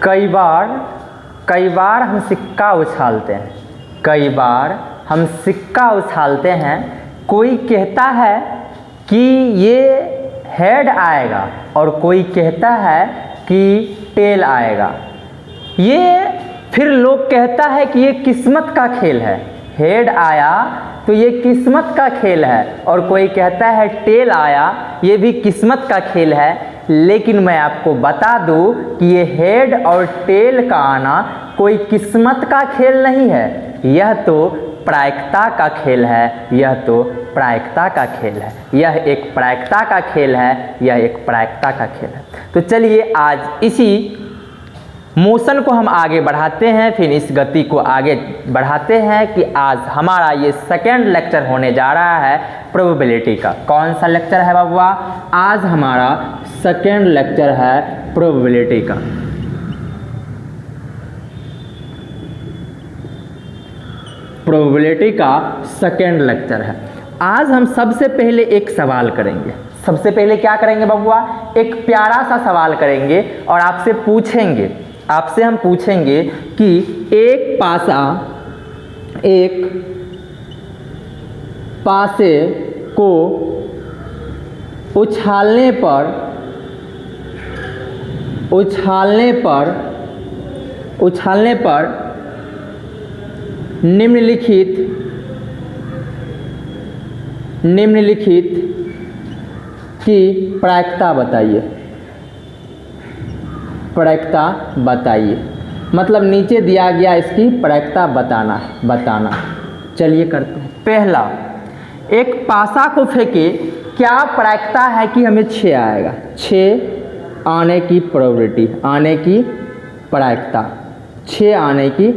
कई बार हम सिक्का उछालते हैं, कई बार हम सिक्का उछालते हैं। कोई कहता है कि ये हेड आएगा और कोई कहता है कि टेल आएगा। ये फिर लोग कहता है कि ये किस्मत का खेल है, हेड आया तो ये किस्मत का खेल है, और कोई कहता है टेल आया ये भी किस्मत का खेल है। लेकिन मैं आपको बता दूं कि ये हेड और टेल का आना कोई किस्मत का खेल नहीं है, यह तो प्रायिकता का खेल है, यह तो प्रायिकता का खेल है, यह एक प्रायिकता का खेल है, यह एक प्रायिकता का खेल है। तो चलिए आज इसी मोशन को हम आगे बढ़ाते हैं, फिर इस गति को आगे बढ़ाते हैं कि आज हमारा ये सेकेंड लेक्चर होने जा रहा है प्रोबेबिलिटी का। कौन सा लेक्चर है बाबुआ? आज हमारा सेकेंड लेक्चर है प्रोबेबिलिटी का। प्रोबेबिलिटी का सेकेंड लेक्चर है। आज हम सबसे पहले एक सवाल करेंगे। सबसे पहले क्या करेंगे बबुआ? एक प्यारा सा सवाल करेंगे और आपसे हम पूछेंगे कि एक पासे को उछालने पर निम्नलिखित की प्रायिकता बताइए। मतलब नीचे दिया गया इसकी प्रायिकता बताना। चलिए करते हैं। पहला, एक पासा को फेंके, क्या प्रायिकता है कि हमें 6 आएगा? 6 आने की प्रोबेबिलिटी, आने की प्रायिकता, 6 आने की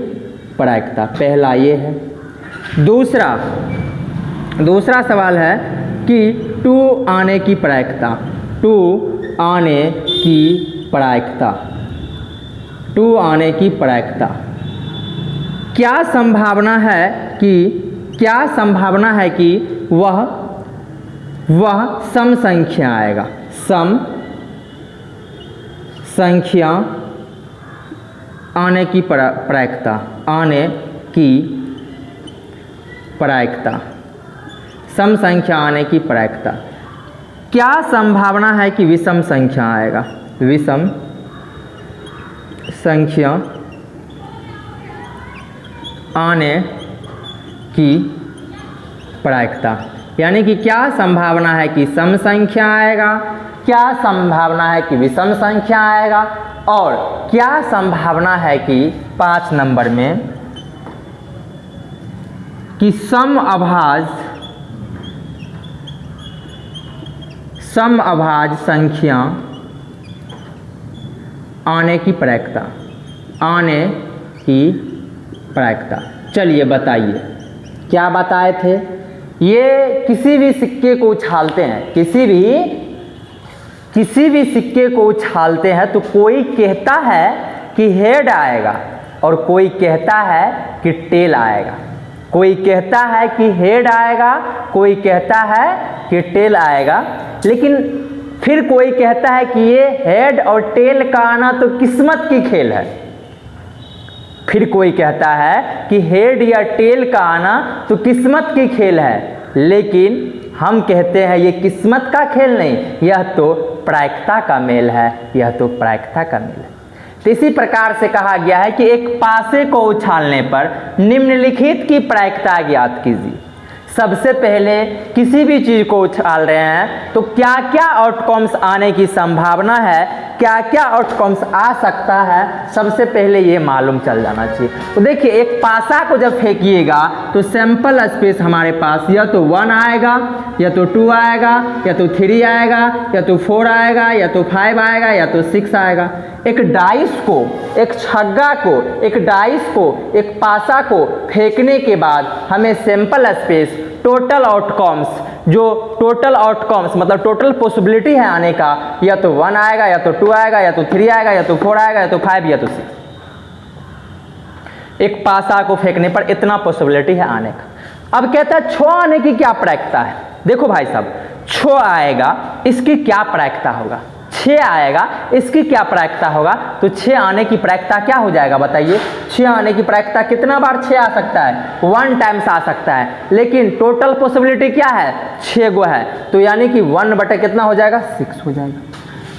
प्रायिकता। पहला ये है। दूसरा सवाल है कि 2 आने की प्रायिकता, 2 आने की प्रायिकता, 2 आने की प्रायिकता। क्या संभावना है कि वह सम संख्या आएगा? सम संख्या आने की प्रायिकता, आने की प्रायिकता, सम संख्या आने की प्रायिकता। क्या संभावना है कि विषम संख्या आएगा? विषम संख्या आने की प्रायिकता। यानी कि क्या संभावना है कि सम संख्या आएगा, क्या संभावना है कि विषम संख्या आएगा, और क्या संभावना है कि 5 नंबर में कि समअभाज्य संख्या आने की प्रायिकता, आने की प्रायिकता। चलिए बताइए, क्या बताए थे? ये किसी भी सिक्के को उछालते हैं, किसी भी सिक्के को उछालते हैं तो कोई कहता है कि हेड आएगा और कोई कहता है कि टेल आएगा। कोई कहता है कि हेड आएगा, कोई कहता है कि टेल आएगा, लेकिन फिर कोई कहता है कि ये हेड और टेल का आना तो किस्मत की खेल है। फिर कोई कहता है कि हेड या टेल का आना तो किस्मत की खेल है, लेकिन हम कहते हैं ये किस्मत का खेल नहीं, यह तो प्रायिकता का मेल है, यह तो प्रायिकता का मेल है। तो इसी प्रकार से कहा गया है कि एक पासे को उछालने पर निम्नलिखित की प्रायिकता ज्ञात कीजिए। सबसे पहले किसी भी चीज़ को उछाल रहे हैं तो क्या क्या आउटकम्स आने की संभावना है, क्या क्या आउटकम्स आ सकता है, सबसे पहले ये मालूम चल जाना चाहिए। तो देखिए, एक पासा को जब फेंकिएगा तो सैंपल स्पेस हमारे पास या तो 1 आएगा, या तो 2 आएगा, या तो 3 आएगा, या तो 4 आएगा, या तो 5 आएगा, या तो 6 आएगा। एक डाइस को, एक छग्गा को, एक डाइस को, एक पासा को फेंकने के बाद हमें सैंपल स्पेस, टोटल आउटकम्स, जो टोटल आउटकम्स मतलब टोटल पॉसिबिलिटी है आने का, या तो 1 आएगा, या तो 2 आएगा, या तो 3 आएगा, या तो 4 आएगा, या तो 5, या तो 6। एक पासा को फेंकने पर इतना पॉसिबिलिटी है आने का। अब कहता है 6 आने की क्या प्रायिकता है? देखो भाई साहब, 6 आएगा, इसकी क्या प्रायिकता होगा? 6 आएगा, इसकी क्या प्रायिकता होगा? तो 6 आने की प्रायिकता क्या हो जाएगा बताइए? 6 आने की प्रायिकता कितना बार 6 आ सकता है? 1 टाइम्स आ सकता है, लेकिन टोटल पॉसिबिलिटी क्या है? 6 गो है, तो यानी कि 1 बटे कितना हो जाएगा? 6 हो जाएगा।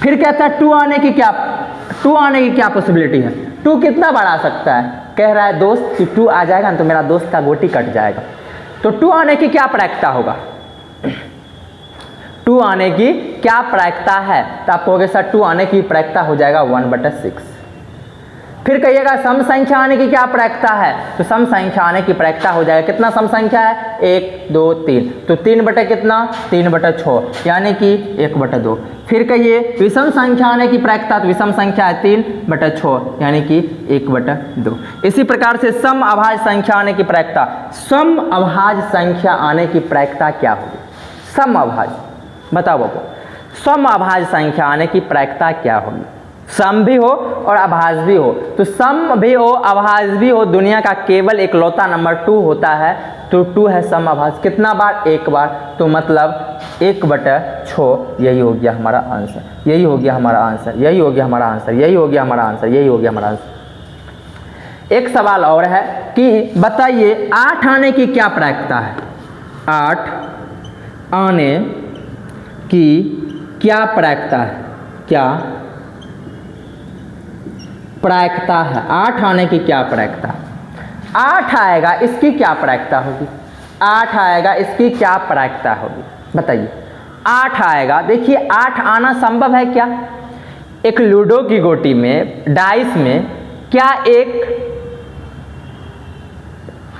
फिर कहता है 2 आने की क्या पॉसिबिलिटी है? 2 कितना बार आ सकता है? कह रहा है दोस्त कि 2 आ जाएगा तो मेरा दोस्त का गोटी कट जाएगा। तो 2 आने की क्या प्रायिकता होगा? 2 आने की क्या प्रायिकता है? तो आप कहोगे सर 2 आने की प्रायिकता हो जाएगा 1/6। फिर कहिएगा सम संख्या आने की क्या प्रायिकता है? तो सम संख्या आने की प्रायिकता हो जाएगा, कितना सम संख्या है? 1 2 3, तो 3 बटे कितना? 3/6, यानी कि 1/2। फिर कहिए विषम संख्या आने की प्रायिकता, तो विषम संख्या है 3/6, यानी कि 1/2। इसी प्रकार से सम अभाज्य संख्या आने की प्रायिकता, सम अभाज्य संख्या आने की प्रायिकता क्या होगी? सम अभाज्य, बताओ बाबू, सम अभाज्य संख्या आने की प्रायिकता क्या होगी? सम भी हो और अभाज्य भी हो, तो सम भी हो अभाज्य भी हो, दुनिया का केवल इकलौता नंबर 2 होता है, तो 2 है सम अभाज्य। कितना बार? 1 बार, तो मतलब 1/6। यही हो गया हमारा आंसर, यही हो गया हमारा आंसर, यही हो गया हमारा आंसर, यही हो गया हमारा आंसर, यही हो गया हमारा आंसर। एक सवाल और है कि बताइए 8 आने की क्या प्रायिकता है? 8 आने की क्या प्रायिकता है? क्या प्रायिकता है? 8 आने की क्या प्रायिकता है? 8 आएगा, इसकी क्या प्रायिकता होगी? 8 आएगा, इसकी क्या प्रायिकता होगी बताइए? 8 आएगा, देखिए 8 आना संभव है क्या? एक लूडो की गोटी में, डाइस में क्या एक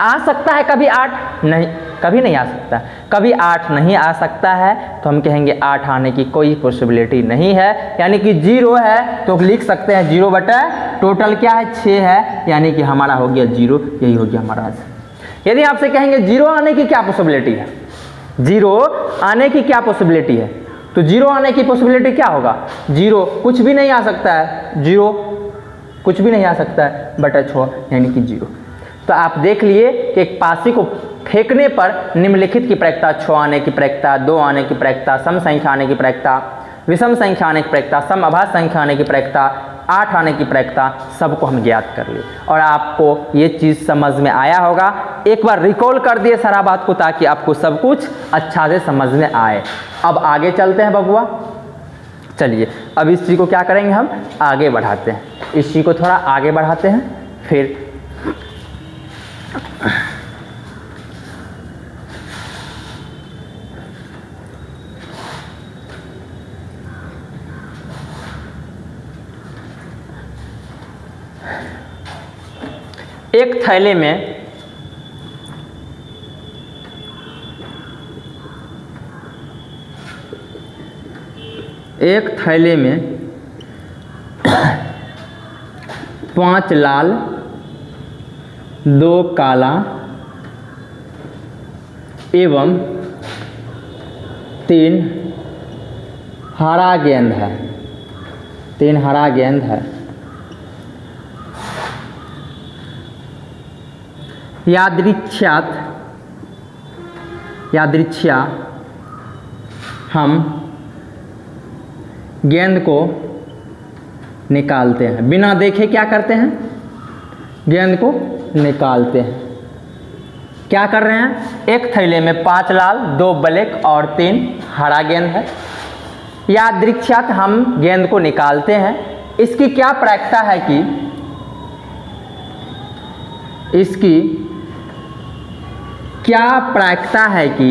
आ सकता है कभी 8? नहीं, कभी नहीं आ सकता। कभी 8 नहीं आ सकता है, तो हम कहेंगे 8 आने की कोई पॉसिबिलिटी नहीं है, यानी कि 0 है, तो लिख सकते हैं 0 बटा टोटल क्या है? 6 है, यानी कि हमारा हो गया 0, यही हो गया हमारा आंसर। यदि आपसे कहेंगे 0 आने की क्या पॉसिबिलिटी है? 0 आने की क्या पॉसिबिलिटी है? तो 0 आने की पॉसिबिलिटी क्या होगा? 0 कुछ भी नहीं आ सकता है, 0 कुछ भी नहीं आ सकता है, बटा 6 यानी कि 0। तो आप देख लिए कि एक पासी को फेंकने पर निम्नलिखित की प्रायिकता, 6 आने की प्रायिकता, 2 आने की प्रायिकता, सम संख्या आने की प्रायिकता, विषम संख्या आने की प्रायिकता, सम अभाज्य संख्या आने की प्रायिकता, 8 आने की प्रायिकता, सबको हम ज्ञात कर लिए। और आपको ये चीज़ समझ में आया होगा। एक बार रिकॉल कर दिए सारा बात को, ताकि आपको सब कुछ अच्छा से समझ में आए। अब आगे चलते हैं बबुआ, चलिए अब इस चीज़ को क्या करेंगे, हम आगे बढ़ाते हैं, इस चीज़ को थोड़ा आगे बढ़ाते हैं। फिर एक थैले में में 5 लाल 2 काला एवं 3 हरा गेंद है, 3 हरा गेंद है। यादृच्छया हम गेंद को निकालते हैं, बिना देखे क्या करते हैं? गेंद को निकालते हैं। क्या कर रहे हैं? एक थैले में 5 लाल 2 ब्लैक और 3 हरा गेंद है। यादृच्छिक हम गेंद को निकालते हैं। इसकी क्या प्रायिकता है कि इसकी क्या प्रायिकता है कि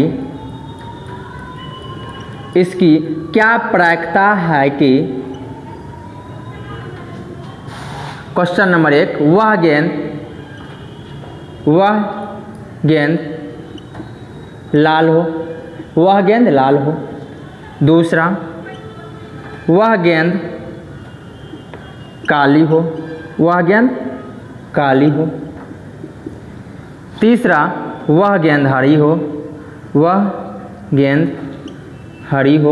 इसकी क्या प्रायिकता है कि क्वेश्चन नंबर 1, वह गेंद लाल हो, वह गेंद लाल हो। दूसरा, वह गेंद काली हो, वह गेंद काली हो। तीसरा, वह गेंद हरी हो, वह गेंद हरी हो।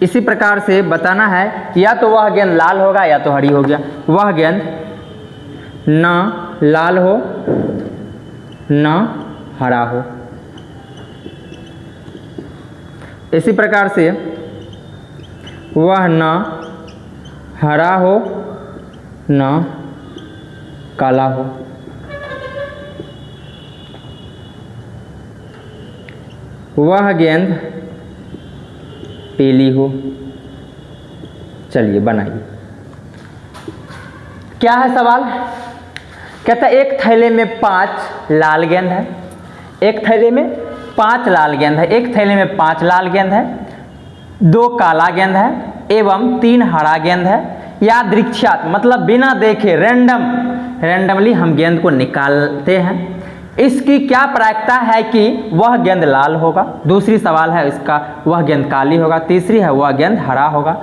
इसी प्रकार से बताना है, या तो वह गेंद लाल होगा या तो हरी हो गया। वह गेंद ना लाल हो ना हरा हो। इसी प्रकार से वह ना हरा हो ना काला हो। वह गेंद पीली हो। चलिए बनाइए। क्या है सवाल? कहता है एक थैले में 5 लाल गेंद है, एक थैले में 5 लाल गेंद है, एक थैले में 5 लाल गेंद है, 2 काला गेंद है एवं 3 हरा गेंद है। यादृच्छिक मतलब बिना देखे रैंडमली हम गेंद को निकालते हैं। इसकी क्या प्रायिकता है कि वह गेंद लाल होगा। दूसरी सवाल है इसका, वह गेंद काली होगा। तीसरी है वह गेंद हरा होगा।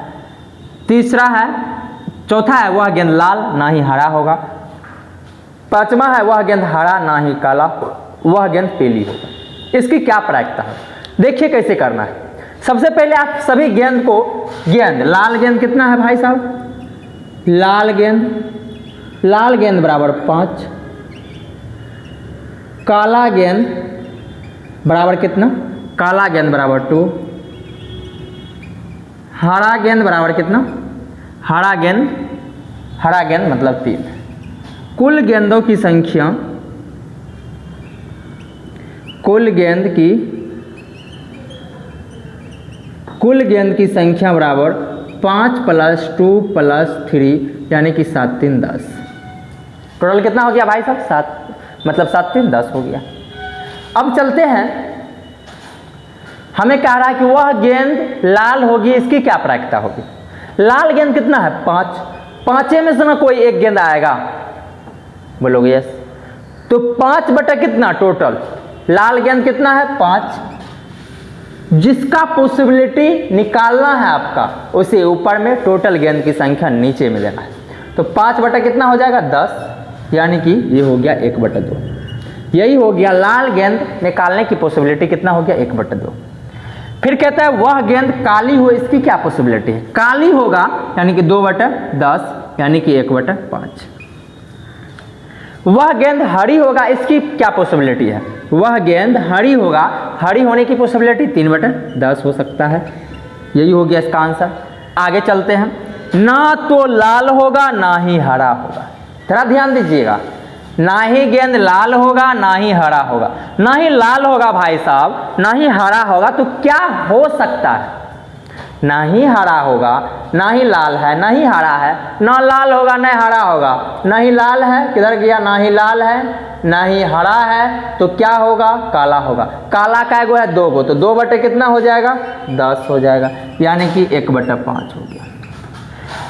चौथा है वह गेंद लाल ना ही हरा होगा। पांचवा है वह गेंद हरा ना ही काला, वह गेंद पीली होगा। इसकी क्या प्रायिकता है? देखिए कैसे करना है। सबसे पहले आप सभी गेंद को, लाल गेंद कितना है भाई साहब? लाल गेंद बराबर 5, काला गेंद बराबर कितना? काला गेंद बराबर 2, हरा गेंद बराबर कितना? हरा गेंद मतलब 3। कुल गेंदों की संख्या, कुल गेंद की संख्या बराबर 5 + 2 + 3 यानी कि 7 3 10। टोटल कितना हो गया भाई साहब? 7, मतलब 7 3 10 हो गया। अब चलते हैं, हमें कह रहा है कि वह गेंद लाल होगी, इसकी क्या प्रायिकता होगी? लाल गेंद कितना है? 5। 5 में से ना कोई एक गेंद आएगा, बोलोगे यस। तो 5 बटा कितना टोटल? लाल गेंद कितना है? 5। जिसका पॉसिबिलिटी निकालना है आपका, उसे ऊपर में, टोटल गेंद की संख्या नीचे में लेना है। तो 5 बटा कितना हो जाएगा? 10, यानी कि ये हो गया 1/2। यही हो गया लाल गेंद निकालने की पॉसिबिलिटी कितना हो गया? 1/2। फिर कहता है वह गेंद काली हो, इसकी क्या पॉसिबिलिटी है? काली होगा यानी कि 2/10 यानी कि 1/5। वह गेंद हरी होगा, इसकी क्या पॉसिबिलिटी है? वह गेंद हरी होगा, हरी होने की पॉसिबिलिटी 3/10 हो सकता है। यही हो गया इसका आंसर। आगे चलते हैं। ना तो लाल होगा ना ही हरा होगा। थोड़ा ध्यान दीजिएगा, ना ही गेंद लाल होगा ना ही हरा होगा। ना ही लाल होगा भाई साहब, ना ही हरा होगा, तो क्या हो सकता है? ना ही हरा होगा, ना ही लाल है, ना ही हरा है। ना लाल होगा ना हरा होगा। ना ही लाल है, किधर गया? ना ही लाल है ना ही हरा है, तो क्या होगा? काला होगा। काला का गो है 2 गो, तो 2 बटे कितना हो जाएगा? 10 हो जाएगा, यानी कि 1/5 हो गया।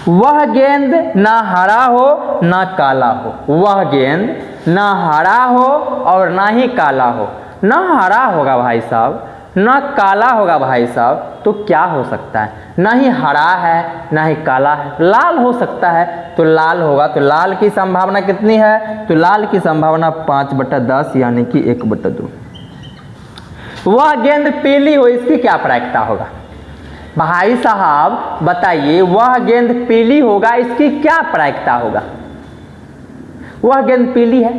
वह गेंद ना हरा हो ना काला हो। वह गेंद ना हरा हो और ना ही काला हो। ना हरा होगा भाई साहब, ना काला होगा भाई साहब, तो क्या हो सकता है? ना ही हरा है ना ही काला है, लाल हो सकता है, तो लाल होगा। तो लाल की संभावना कितनी है? तो लाल की संभावना 5/10 यानी कि 1/2। वह गेंद पीली हो, इसकी क्या प्रायिकता होगा? भाई साहब बताइए, वह गेंद पीली होगा, इसकी क्या प्रायिकता होगा? वह गेंद पीली है,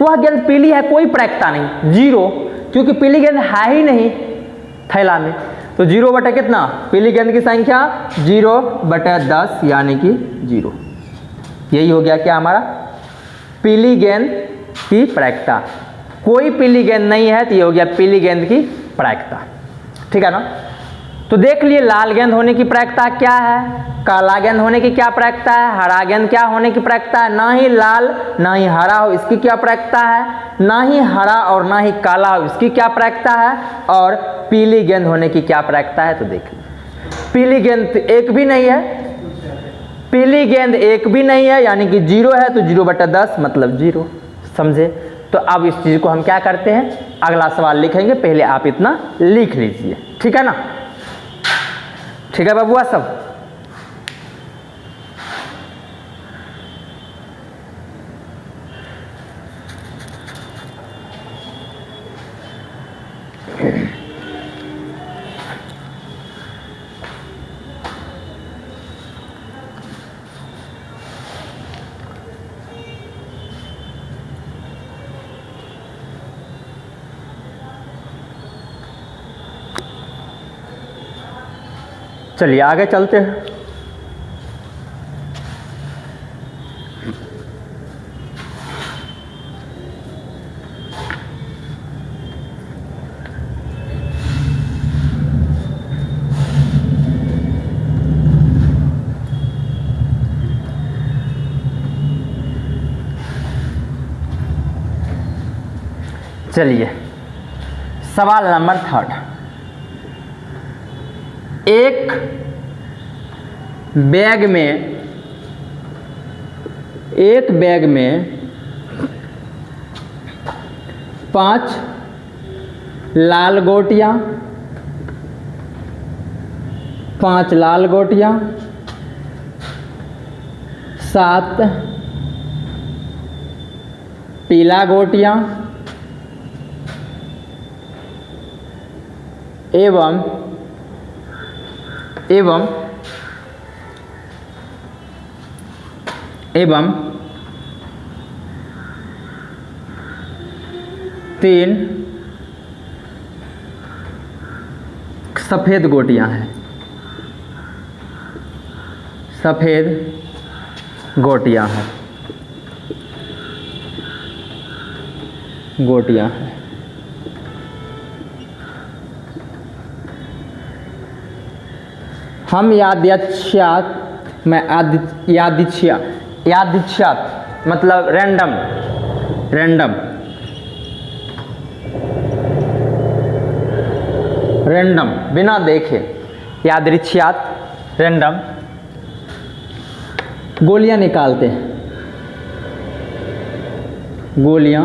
वह गेंद पीली है, कोई प्रायिकता नहीं, 0, क्योंकि पीली गेंद है ही नहीं थैला में। तो 0 बटा कितना? पीली गेंद की संख्या 0/10 यानी कि 0। यही हो गया क्या हमारा? पीली गेंद की प्रायिकता। कोई पीली गेंद नहीं है, तो ये हो गया पीली गेंद की प्रायिकता। ठीक है ना? तो देख लिए लाल गेंद होने की प्रायिकता क्या है, काला गेंद होने की क्या प्रायिकता है, हरा गेंद क्या होने की प्रायिकता है। ना ही लाल ना ही हरा हो, इसकी क्या प्रायिकता है। ना ही हरा और ना ही काला हो, इसकी क्या प्रायिकता है। और पीली गेंद होने की क्या प्रायिकता है। तो देखिए, पीली गेंद एक भी नहीं है, पीली गेंद एक भी नहीं है, यानी कि 0 है, तो 0/10 मतलब 0। समझे? तो अब इस चीज़ को हम क्या करते हैं, अगला सवाल लिखेंगे। पहले आप इतना लिख लीजिए, ठीक है ना? ठीक है बबुआ सब? चलिए आगे चलते हैं। चलिए सवाल नंबर 3। एक बैग में 5 लाल गोटियां, 5 लाल गोटियां, 7 पीला गोटियां एवं 3 सफ़ेद गोटियां हैं, सफ़ेद गोटियां हैं। हम यादृच्छिक मतलब रैंडम बिना देखे यादृच्छिक रैंडम गोलियां निकालते हैं। गोलियां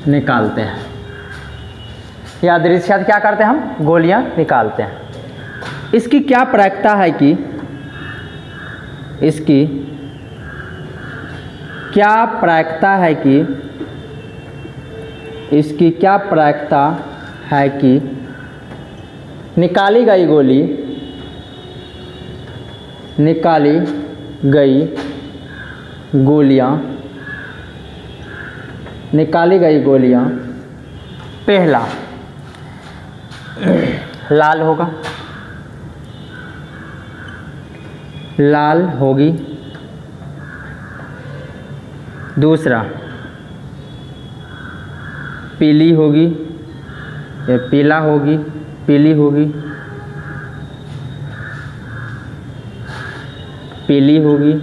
निकालते हैं। यादृच्छिक क्या करते हैं हम? गोलियां निकालते हैं। इसकी क्या प्रायिकता है कि निकाली गई गोलियां पहला लाल होगी, दूसरा पीली होगी या पीली होगी,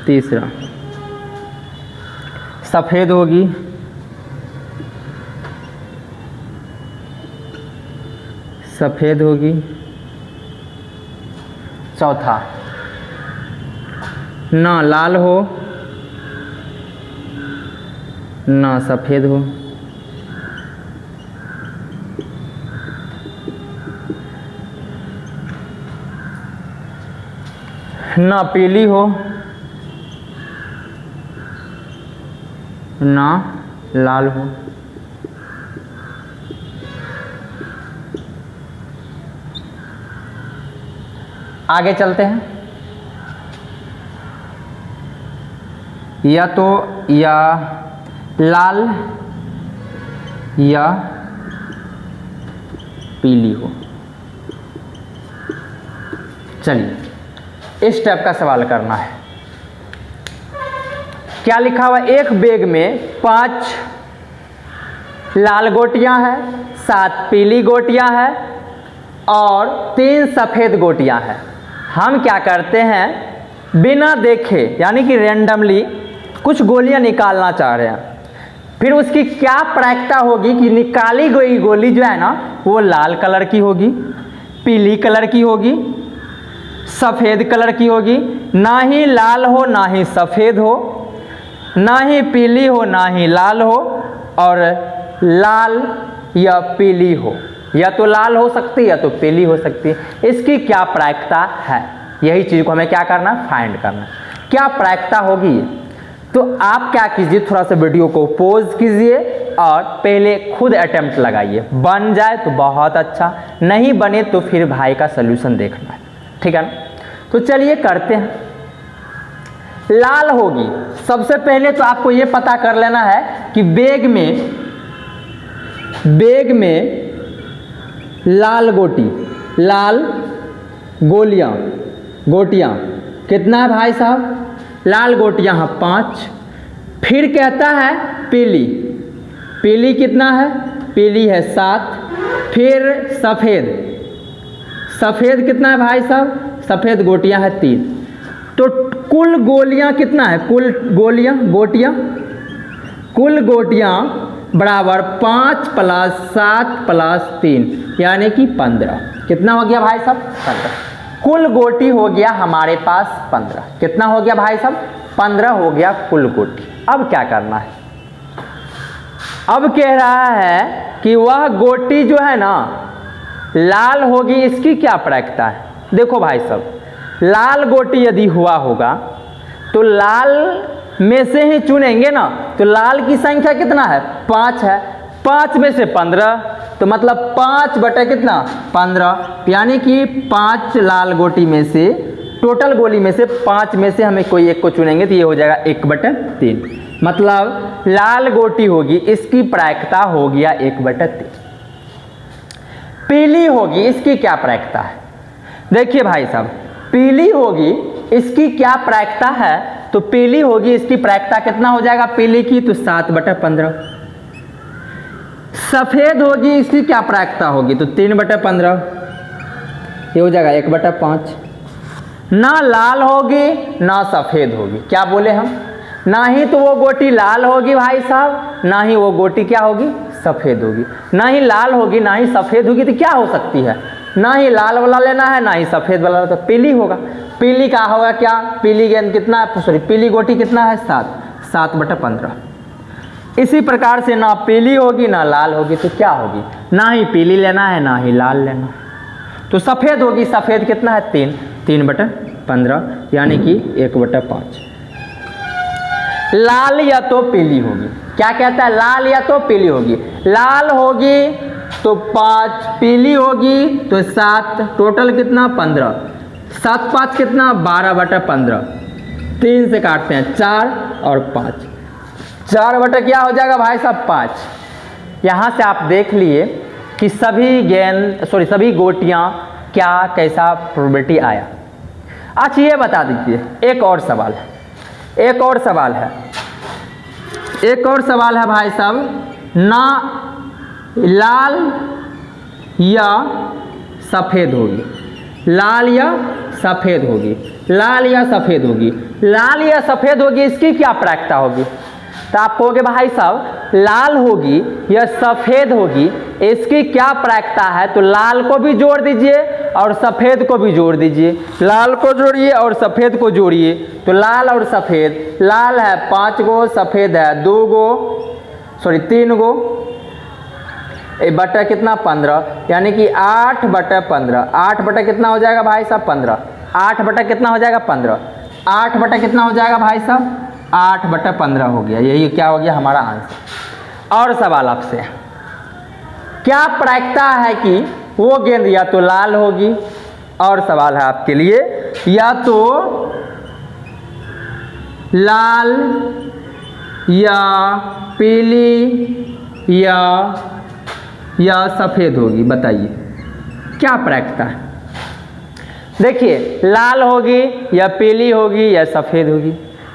तीसरा सफ़ेद होगी, चौथा ना लाल हो ना सफ़ेद हो। ना पीली हो ना लाल हो। आगे चलते हैं। या तो या लाल या पीली हो। चलिए इस टाइप का सवाल करना है। क्या लिखा हुआ? एक बैग में 5 लाल गोटियां हैं, 7 पीली गोटियां हैं और 3 सफ़ेद गोटियां हैं। हम क्या करते हैं, बिना देखे यानी कि रैंडमली कुछ गोलियां निकालना चाह रहे हैं। फिर उसकी क्या प्रायिकता होगी कि निकाली गई गोली जो है ना वो लाल कलर की होगी, पीली कलर की होगी, सफ़ेद कलर की होगी। ना ही लाल हो ना ही सफ़ेद हो, ना ही पीली हो ना ही लाल हो, और लाल या पीली हो, या तो लाल हो सकती है या तो पीली हो सकती है। इसकी क्या प्रायिकता है, यही चीज़ को हमें क्या करना, फाइंड करना। क्या प्रायिकता होगी? तो आप क्या कीजिए, थोड़ा सा वीडियो को पॉज कीजिए और पहले खुद अटेम्प्ट लगाइए। बन जाए तो बहुत अच्छा, नहीं बने तो फिर भाई का सलूशन देखना है, ठीक है ना। तो चलिए करते हैं। लाल होगी। सबसे पहले तो आपको ये पता कर लेना है कि बेग में लाल गोटियां कितना है भाई साहब? लाल गोटियां हैं 5। फिर कहता है पीली कितना है? पीली है 7। फिर सफ़ेद कितना है भाई साहब? सफ़ेद गोटियां है 3। तो कुल गोलियां कितना है? कुल गोटियां बराबर 5 + 7 + 3 यानी कि 15। कितना हो गया भाई साहब? 15। कुल गोटी हो गया हमारे पास 15। कितना हो गया भाई साहब? 15 हो गया कुल गोटी। अब क्या करना है? अब कह रहा है कि वह गोटी जो है ना लाल होगी, इसकी क्या प्रायिकता है? देखो भाई साहब, लाल गोटी यदि हुआ होगा तो लाल में से ही चुनेंगे ना, तो लाल की संख्या कितना है? 5 है। 5 में से 15 तो मतलब 5 बटे कितना? 15। यानी कि 5 लाल गोटी में से, टोटल गोली में से 5 में से हमें कोई एक को चुनेंगे तो ये हो जाएगा 1/3। मतलब लाल गोटी होगी, इसकी प्रायिकता हो गया 1/3। पीली होगी, इसकी क्या प्रायिकता है? देखिए भाई साहब, पीली होगी, इसकी क्या प्रायिकता है? तो पीली होगी, इसकी प्रायिकता कितना हो जाएगा पीली की? तो 7/15। सफ़ेद होगी, इसकी क्या प्रायिकता होगी? तो 3/15। ये हो जाएगा 1/5। ना लाल होगी ना सफ़ेद होगी। क्या बोले हम? ना ही तो वो गोटी लाल होगी भाई साहब, ना ही वो गोटी क्या होगी? सफ़ेद होगी। ना ही लाल होगी ना ही सफ़ेद होगी, तो क्या हो सकती है? ना ही लाल वाला लेना है ना ही सफ़ेद वाला, तो पीली होगा। पीली का होगा क्या? पीली गेंद कितना है? सॉरी, पीली गोटी कितना है? 7/15। इसी प्रकार से ना पीली होगी ना लाल होगी, तो क्या होगी? ना ही पीली लेना है ना ही लाल लेना है, तो सफ़ेद होगी। सफ़ेद कितना है? 3/15 यानी कि 1/5। लाल या तो पीली होगी। क्या कहता है? लाल या तो पीली होगी। लाल होगी तो 5, पीली होगी तो 7, टोटल कितना? 15। 7 5 कितना? 12/15। 3 से काटते हैं 4 और 5। 4 बटे क्या हो जाएगा भाई साहब? 5। यहाँ से आप देख लिए कि सभी गोटियाँ क्या कैसा प्रोबेबिलिटी आया। अच्छा ये बता दीजिए, एक और सवाल है भाई साहब, ना लाल या सफ़ेद होगी। लाल या सफ़ेद होगी, इसकी क्या प्रायिकता होगी? तो आप कहोगे भाई साहब लाल होगी या सफ़ेद होगी, इसकी क्या प्रायिकता है? तो लाल को भी जोड़ दीजिए और सफ़ेद को भी जोड़ दीजिए। लाल को जोड़िए और सफ़ेद को जोड़िए, तो लाल और सफ़ेद, लाल है 5 गो, सफ़ेद है 3 गो, बटा कितना? 15, यानी कि 8/15। 8 बटा कितना हो जाएगा भाई साहब? 15। 8 बटा कितना हो जाएगा? 15। 8 बटा कितना हो जाएगा भाई साहब? 8/15 हो गया। यही क्या हो गया हमारा आंसर। और सवाल आपसे, क्या प्रायिकता है कि वो गेंद या तो लाल होगी, और सवाल है आपके लिए, या तो लाल या पीली या सफ़ेद होगी? बताइए क्या प्रायिकता है? देखिए, लाल होगी या पीली होगी या सफ़ेद होगी।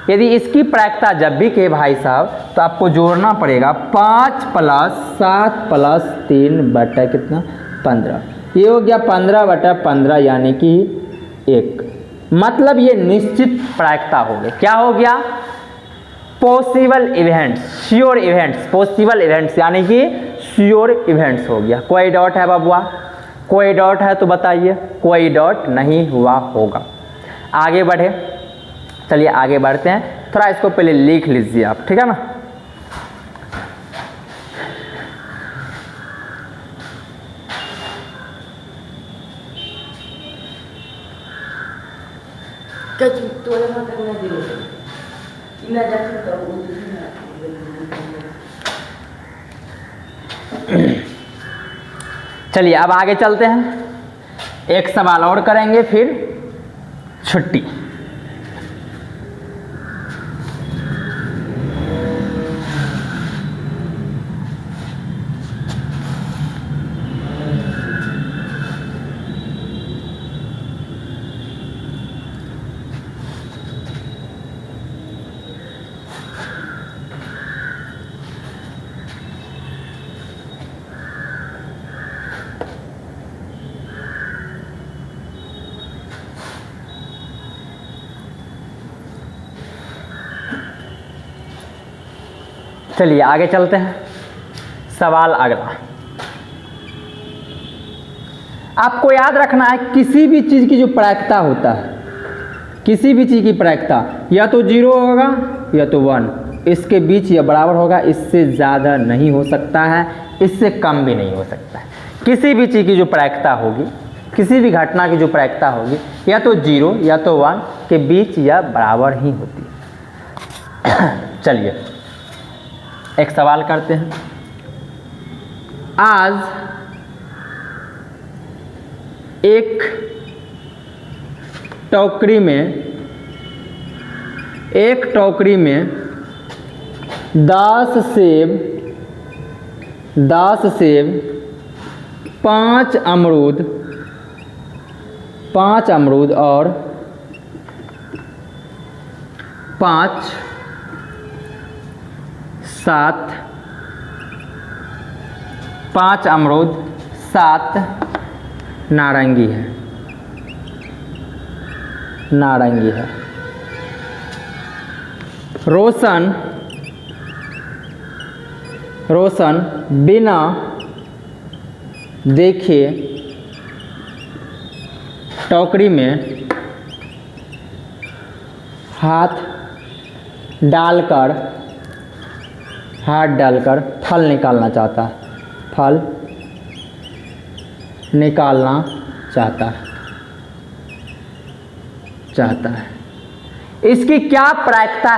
यदि इसकी प्रायिकता जब भी कहे भाई साहब, तो आपको जोड़ना पड़ेगा 5 + 7 + 3 बटा कितना? 15। ये हो गया 15/15 यानी कि 1। मतलब ये निश्चित प्रायिकता हो गई। क्या हो गया? Possible events, sure events, possible events यानी कि श्योर इवेंट्स हो गया। कोई डाउट है बबुआ? कोई डाउट है तो बताइए। कोई डाउट नहीं हुआ होगा। आगे बढ़े, चलिए आगे बढ़ते हैं। थोड़ा इसको पहले लिख लीजिए आप, ठीक है ना? चलिए अब आगे चलते हैं, एक सवाल और करेंगे फिर छुट्टी। चलिए आगे चलते हैं। सवाल अगला, आपको याद रखना है किसी भी चीज़ की जो प्रायिकता होता है, किसी भी चीज़ की प्रायिकता या तो 0 होगा या तो 1, इसके बीच या बराबर होगा, इससे ज़्यादा नहीं हो सकता है, इससे कम भी नहीं हो सकता है। किसी भी चीज़ की जो प्रायिकता होगी, किसी भी घटना की जो प्रायिकता होगी या तो 0 या तो 1 के बीच या बराबर ही होती है। चलिए एक सवाल करते हैं। आज एक टोकरी में 10 सेब, 5 अमरूद और 5 अमरूद 7 नारंगी है। रोशन बिना देखे टोकरी में हाथ डालकर फल निकालना चाहता है। इसकी क्या प्रायिकता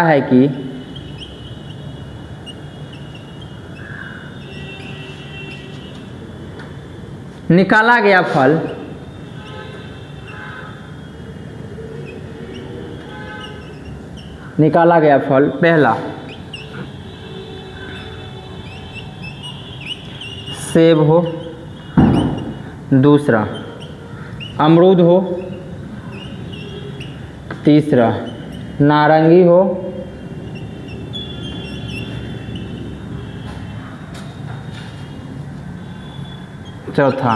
है कि निकाला गया फल पहला सेब हो, दूसरा अमरूद हो, तीसरा नारंगी हो, चौथा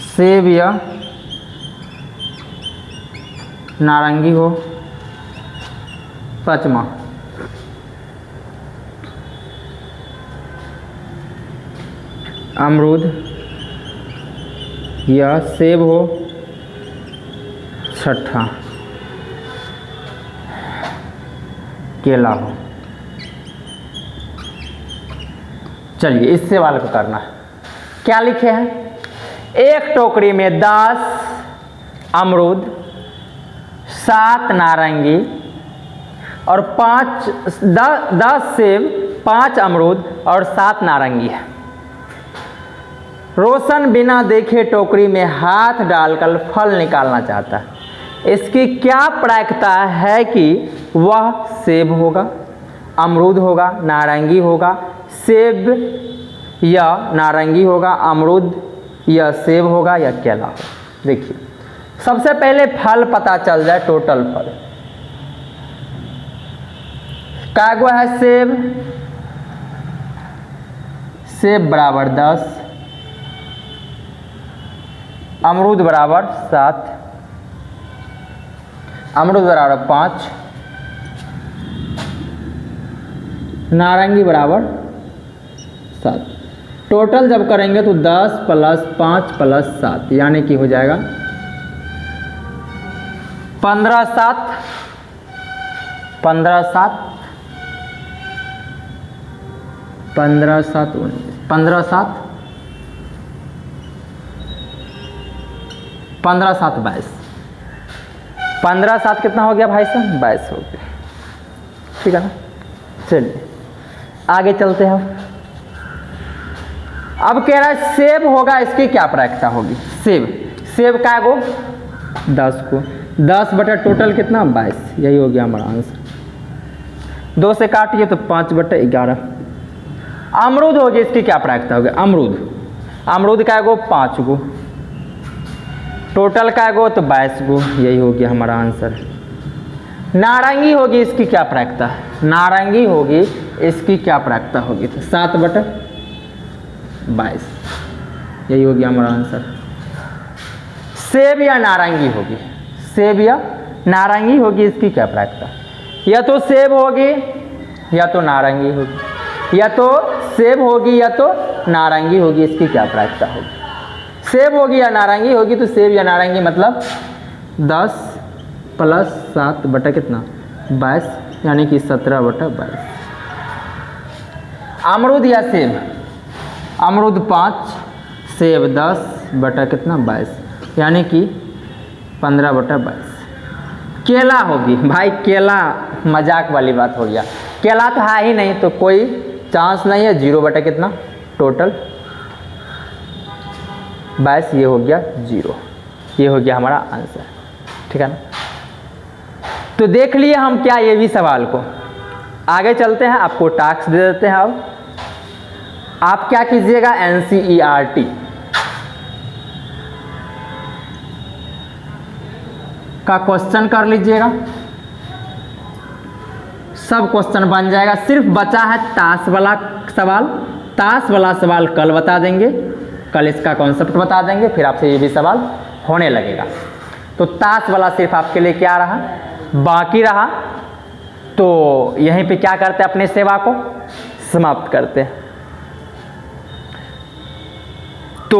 सेब या नारंगी हो, पांचवा अमरूद या सेब हो, छठा केला हो। चलिए इस सवाल को करना है। क्या लिखे हैं? एक टोकरी में 10 अमरूद, 7 नारंगी और 10 सेब, 5 अमरूद और 7 नारंगी है। रोशन बिना देखे टोकरी में हाथ डालकर फल निकालना चाहता है। इसकी क्या प्रायिकता है कि वह सेब होगा, अमरूद होगा, नारंगी होगा, सेब या नारंगी होगा, अमरूद या सेब होगा या केला होगा। देखिए सबसे पहले फल पता चल जाए, टोटल फल कागो है सेब बराबर 10, अमरूद बराबर 7, अमरूद बराबर 5, नारंगी बराबर 7। टोटल जब करेंगे तो 10 + 5 + 7 यानी कि हो जाएगा 15 7 15 7 15 7 15 7 15 7 22। 15 7 कितना हो गया भाई साहब? 22 हो गया। ठीक है ना। चलिए आगे चलते हैं। अब कह रहा है सेब होगा, इसकी क्या प्रायिकता होगी? सेब का गो 10 को 10 बटा टोटल कितना? 22। यही हो गया हमारा आंसर। 2 से काटिए तो 5 बटा 11। अमरूद होगी, इसकी क्या प्रायिकता होगी? अमरूद का गो 5 गो, टोटल का गो तो 22 गो। यही हो गया हमारा आंसर। नारंगी होगी, इसकी क्या प्रायिकता? नारंगी होगी, इसकी क्या प्रायिकता होगी? तो 7 बटा 22। यही हो गया हमारा आंसर। सेब या नारंगी होगी, सेब या नारंगी होगी, इसकी क्या प्रायिकता? या तो सेब होगी या तो नारंगी होगी, या तो सेब होगी या तो नारंगी होगी, इसकी क्या प्रायिकता होगी? सेब होगी या नारंगी होगी, तो सेब या नारंगी मतलब 10 + 7 बटा कितना 22, यानी कि 17 बटा 22। अमरूद या सेब, अमरूद 5, सेब 10 बटा कितना 22, यानी कि 15 बटा 22। केला होगी, भाई केला मजाक वाली बात हो गया, केला तो है ही नहीं, तो कोई चांस नहीं है, 0 बटा कितना टोटल 22, ये हो गया 0, ये हो गया हमारा आंसर, ठीक है ना। तो देख लिए हम क्या ये भी सवाल को। आगे चलते हैं, आपको टास्क दे देते हैं। अब आप क्या कीजिएगा, NCERT का क्वेश्चन कर लीजिएगा, सब क्वेश्चन बन जाएगा। सिर्फ बचा है ताश वाला सवाल, ताश वाला सवाल कल बता देंगे, कल इसका कॉन्सेप्ट बता देंगे, फिर आपसे ये भी सवाल होने लगेगा। तो ताश वाला सिर्फ आपके लिए क्या रहा, बाकी रहा। तो यहीं पे क्या करते हैं, अपने सेवा को समाप्त करते हैं। तो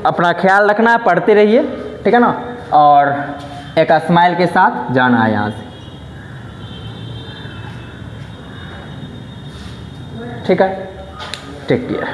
अपना ख्याल रखना, पढ़ते रहिए, ठीक है ना, और एक स्माइल के साथ जाना है यहाँ से, ठीक है। Take care.